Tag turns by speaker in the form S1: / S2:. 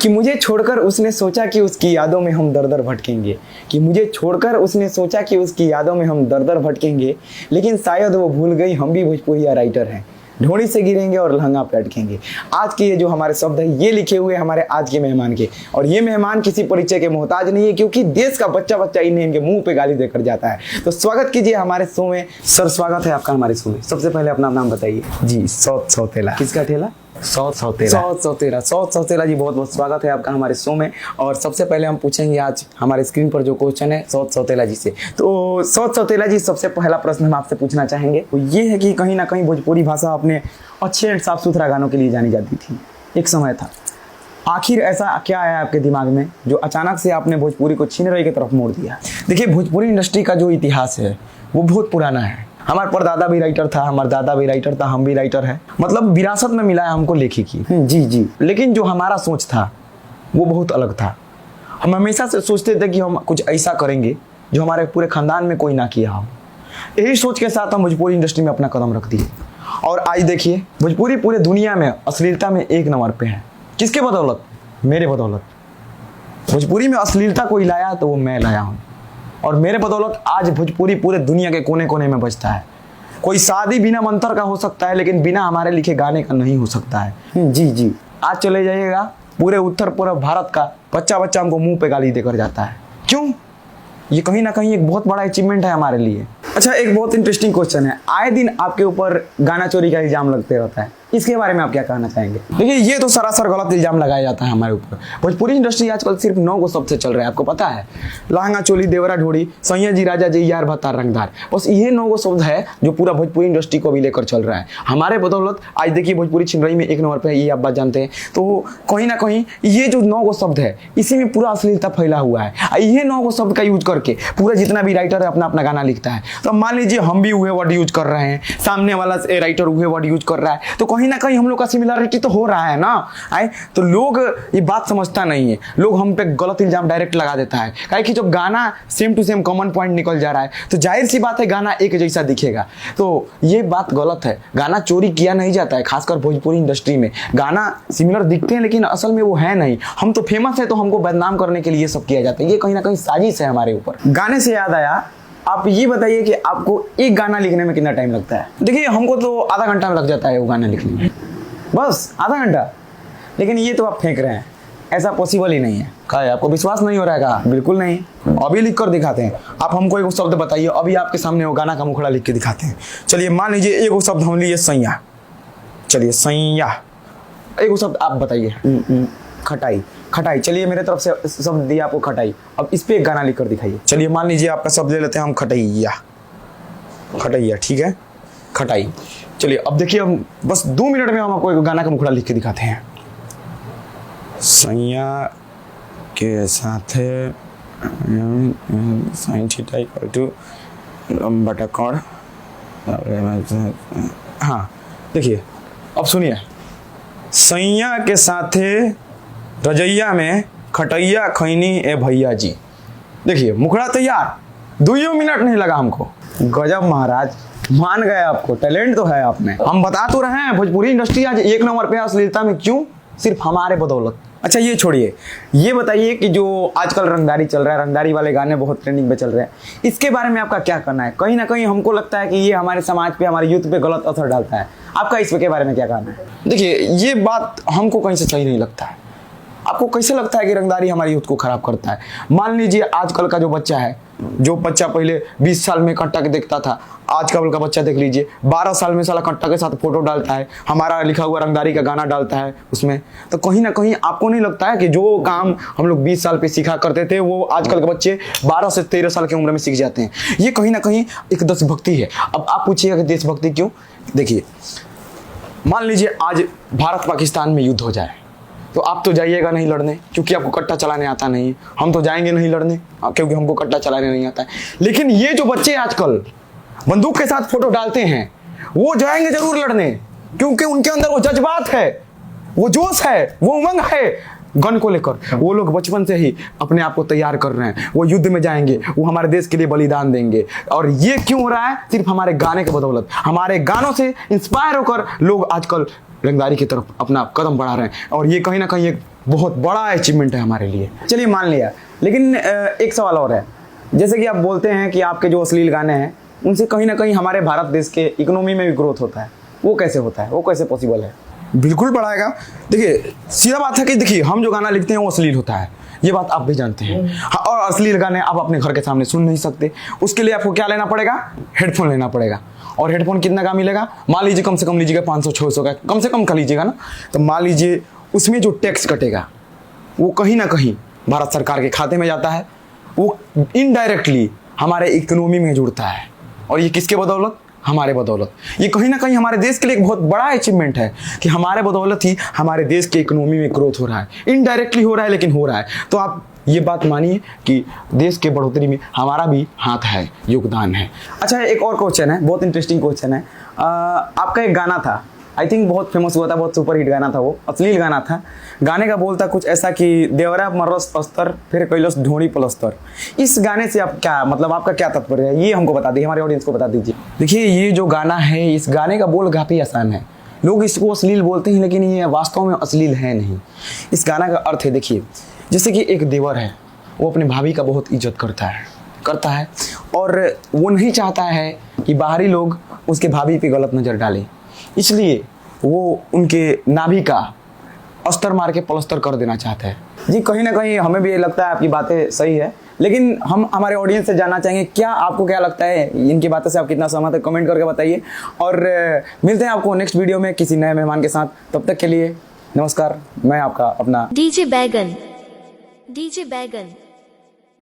S1: कि मुझे छोड़कर उसने सोचा कि उसकी यादों में हम दर दर भटकेंगे, कि मुझे छोड़कर उसने सोचा कि उसकी यादों में हम दर दर भटकेंगे, लेकिन शायद वो भूल गई हम भी भोजपुरिया राइटर हैं, ढोड़ी से गिरेंगे और लहंगा पे अटकेंगे। आज के ये जो हमारे शब्द है ये लिखे हुए हमारे आज के मेहमान के, और ये मेहमान किसी परिचय के मोहताज नहीं है, क्योंकि देश का बच्चा बच्चा इन्हें इनके मुंह पे गाली देकर जाता है। तो स्वागत कीजिए हमारे शो में। सर स्वागत है आपका हमारे शो में। सबसे पहले अपना नाम बताइए।
S2: जी सौतेला।
S1: किसका ठेला? सौतेला जी, बहुत बहुत स्वागत है आपका हमारे शो में। और सबसे पहले हम पूछेंगे आज हमारे स्क्रीन पर जो क्वेश्चन है सौतेला जी से। तो सौतेला जी, सबसे पहला प्रश्न हम आपसे पूछना चाहेंगे वो ये है कि कहीं ना कहीं भोजपुरी भाषा अपने अच्छे एंड साफ सुथरा गानों के लिए जानी जाती थी, एक समय था। आखिर ऐसा क्या आया आपके दिमाग में जो अचानक से आपने भोजपुरी को छीन रही की तरफ मोड़ दिया? देखिए, भोजपुरी इंडस्ट्री का जो इतिहास है वो बहुत पुराना है। हमारे परदादा भी राइटर था, हमारा दादा भी राइटर था, हम भी राइटर है, मतलब विरासत में मिला है हमको लेखिकी। जी। लेकिन जो हमारा सोच था वो बहुत अलग था। हम हमेशा से सोचते थे कि हम कुछ ऐसा करेंगे जो हमारे पूरे खानदान में कोई ना किया हो। यही सोच के साथ हम भोजपुरी इंडस्ट्री में अपना कदम रख दिए। और आज देखिए, भोजपुरी पूरे दुनिया में अश्लीलता में 1 नंबर पे है। किसके बदौलत? मेरे बदौलत। भोजपुरी में अश्लीलता कोई लाया तो वो मैं लाया हूँ, और मेरे बदौलत आज भोजपुरी पूरे दुनिया के कोने कोने में बजता है। कोई शादी बिना मंत्र का हो सकता है, लेकिन बिना हमारे लिखे गाने का नहीं हो सकता है। जी। आज चले जाइएगा, पूरे उत्तर पूर्व भारत का बच्चा बच्चा हमको मुंह पे गाली देकर जाता है। क्यों? ये कहीं ना कहीं एक बहुत बड़ा अचीवमेंट है हमारे लिए। अच्छा, एक बहुत इंटरेस्टिंग क्वेश्चन है। आए दिन आपके ऊपर गाना चोरी का इल्जाम लगते रहता है, इसके बारे में आप क्या कहना चाहेंगे? देखिए, ये तो सरासर गलत इल्जाम लगाया जाता है हमारे ऊपर। भोजपुरी इंडस्ट्री आजकल सिर्फ 9 गो शब्द से चल रहा है, आपको पता है? लहंगा चोली, देवरा ढोड़ी, सैया जी, राजा जी, यार भत्तार, रंगदार, बस ये 9 गो शब्द है जो पूरा भोजपुरी इंडस्ट्री को भी लेकर चल रहा है। हमारे बदौलत आज देखिए भोजपुरी छिनरई में 1 नंबर पे है, ये आप बात जानते हैं। तो कहीं ना कहीं ये जो 9 गो शब्द है इसी में पूरा अश्लीलता फैला हुआ है। ये 9 गो शब्द का यूज करके पूरा जितना भी राइटर है अपना अपना गाना लिखता है। तो मान लीजिए हम भी वही वर्ड यूज कर रहे हैं, सामने वाला राइटर वही वर्ड यूज कर रहा है, तो कहीं ना कहीं हम लोग का सिमिलरिटी तो हो रहा है ना। तो लोग ये बात समझता नहीं है, लोग हम पे गलत इल्जाम डायरेक्ट लगा देता है। काहे कि जब गाना same to same common point निकल जा रहा है तो जाहिर सी बात है गाना एक जैसा दिखेगा। तो ये बात गलत है। गाना चोरी किया नहीं जाता है, खासकर भोजपुरी इंडस्ट्री में गाना सिमिलर दिखते हैं लेकिन असल में वो है नहीं। हम तो फेमस है तो हमको बदनाम करने के लिए सब किया जाता है। ये कहीं ना कहीं साजिश है हमारे ऊपर। गाने से याद आया, आप ये बताइए कि आपको एक गाना लिखने में कितना टाइम लगता है? देखिए, हमको तो आधा घंटा में लग जाता है वो गाना लिखने में, बस आधा घंटा। लेकिन ये तो आप फेंक रहे हैं, ऐसा पॉसिबल ही नहीं है। क्या है, आपको विश्वास नहीं हो रहा है? का बिल्कुल नहीं। अभी लिख कर दिखाते हैं। आप हमको एक शब्द बताइए, अभी आपके सामने वो गाना का मुखड़ा लिख के दिखाते हैं। चलिए, मान लीजिए एक शब्द हम लिए सैया। चलिए, सैया एक शब्द आप बताइए। खटाई। चलिए, मेरे तरफ से शब्द दिया आपको खटाई। अब इस पे एक गाना लिख कर दिखाइए। चलिए, मान लीजिए आपका शब्द ले लेते हैं हम खटैया। ठीक है, खटाई। चलिए, अब देखिए, हम बस 2 मिनट में हम आपको एक गाना का मुखड़ा लिख के दिखाते हैं। सैया के साथ बटकौड़। हाँ, देखिए, अब सुनिए। सैया के साथे रजैया में खटैया खैनी ए भैया जी। देखिए, मुखड़ा तैयार, 2 मिनट नहीं लगा हमको। गजब महाराज, मान गए, आपको टैलेंट तो है आप में। हम बता तो रहे हैं भोजपुरी इंडस्ट्री आज 1 नंबर पे अश्लीलता में, क्यों? सिर्फ हमारे बदौलत। अच्छा, ये छोड़िए, ये बताइए कि जो आजकल रंगदारी चल रहा है, रंगदारी वाले गाने बहुत ट्रेंडिंग में चल रहे हैं, इसके बारे में आपका क्या करना है? कहीं ना कहीं हमको लगता है कि ये हमारे समाज पे, हमारे यूथ पे गलत असर डालता है। आपका इसके बारे में क्या कहना है? देखिए, ये बात हमको कहीं से सही नहीं लगता है। आपको कैसे लगता है कि रंगदारी हमारी यूथ को खराब करता है? मान लीजिए आजकल का जो बच्चा है, जो बच्चा पहले 20 साल में कट्टा के देखता था, आजकल का बच्चा देख लीजिए 12 साल में साला कट्टा के साथ फोटो डालता है, हमारा लिखा हुआ रंगदारी का गाना डालता है उसमें। तो कहीं ना कहीं आपको नहीं लगता है कि जो काम हम लोग 20 साल पे सीखा करते थे वो आजकल के बच्चे 12 से 13 साल की उम्र में सीख जाते हैं? ये कहीं ना कहीं एक देशभक्ति है। अब आप पूछिएगा कि देशभक्ति क्यों? देखिए, मान लीजिए आज भारत पाकिस्तान में युद्ध हो जाए, तो आप तो जाइएगा नहीं लड़ने, क्योंकि आपको कट्टा चलाने आता नहीं है। हम तो जाएंगे नहीं लड़ने क्योंकि हमको कट्टा चलाने नहीं आता है। लेकिन ये जो बच्चे आजकल बंदूक के साथ फोटो डालते हैं, वो जाएंगे जरूर लड़ने, क्योंकि उनके अंदर वो जज्बात है, वो जोश है, वो उमंग है गन को लेकर। वो लोग बचपन से ही अपने आप को तैयार कर रहे हैं, वो युद्ध में जाएंगे, वो हमारे देश के लिए बलिदान देंगे। और ये क्यों हो रहा है? सिर्फ हमारे गाने के बदौलत। हमारे गानों से इंस्पायर होकर लोग आजकल रंगदारी की तरफ अपना कदम बढ़ा रहे हैं, और ये कहीं ना कहीं एक बहुत बड़ा अचीवमेंट है हमारे लिए। चलिए मान लिया, लेकिन एक सवाल और है, जैसे कि आप बोलते हैं कि आपके जो अश्लील गाने हैं उनसे कहीं ना कहीं हमारे भारत देश के इकोनॉमी में भी ग्रोथ होता है, वो कैसे होता है, वो कैसे पॉसिबल है?
S2: बिल्कुल बढ़ाएगा। देखिए सीधा बात है कि देखिए हम जो गाना लिखते हैं वो अश्लील होता है, ये बात आप भी जानते हैं। हाँ, और अश्लील गाने आप अपने घर के सामने सुन नहीं सकते, उसके लिए आपको क्या लेना पड़ेगा? हेडफोन लेना पड़ेगा। और हेडफोन कितना का मिलेगा? मान लीजिए कम से कम लीजिएगा 500-600 का, कम से कम का लीजिएगा ना, तो मान लीजिए उसमें जो टैक्स कटेगा वो कहीं ना कहीं भारत सरकार के खाते में जाता है, वो इनडायरेक्टली हमारे इकोनॉमी में जुड़ता है। और ये किसके बदौलत? हमारे बदौलत। ये कहीं ना कहीं हमारे देश के लिए एक बहुत बड़ा अचीवमेंट है कि हमारे बदौलत ही हमारे देश के इकोनॉमी में ग्रोथ हो रहा है। इनडायरेक्टली हो रहा है लेकिन हो रहा है। तो आप ये बात मानिए कि देश के बढ़ोतरी में हमारा भी हाथ है, योगदान है।
S1: अच्छा, एक और क्वेश्चन है, बहुत इंटरेस्टिंग क्वेश्चन है। आपका एक गाना था, आई थिंक बहुत फेमस हुआ था, बहुत सुपर हिट गाना था, वो अश्लील गाना था। गाने का बोल था कुछ ऐसा कि देवरा मरस अस्तर फिर कैलस ढोड़ी पलस्तर। इस गाने से आप क्या मतलब, आपका क्या तात्पर्य है, ये हमको बता दीजिए, हमारे ऑडियंस को बता दीजिए।
S2: देखिए ये जो गाना है, इस गाने का बोल काफ़ी आसान है, लोग इसको अश्लील बोलते हैं लेकिन ये वास्तव में अश्लील है नहीं। इस गाना का अर्थ है, देखिए जैसे कि एक देवर है, वो अपनी भाभी का बहुत इज्जत करता है और वो नहीं चाहता है कि बाहरी लोग उसके भाभी पे गलत नज़र डालें, इसलिए वो उनके नाभि का अस्तर मार के पलस्तर कर देना चाहता है।
S1: जी, कहीं ना कहीं हमें भी ये लगता है आपकी बातें सही है, लेकिन हम हमारे ऑडियंस से जानना चाहेंगे क्या आपको क्या लगता है, इनकी बातों से आप कितना सहमत है, कमेंट करके बताइए। और मिलते हैं आपको नेक्स्ट वीडियो में किसी नए मेहमान के साथ। तब तक के लिए नमस्कार, मैं आपका अपना
S3: डीजे बैगन।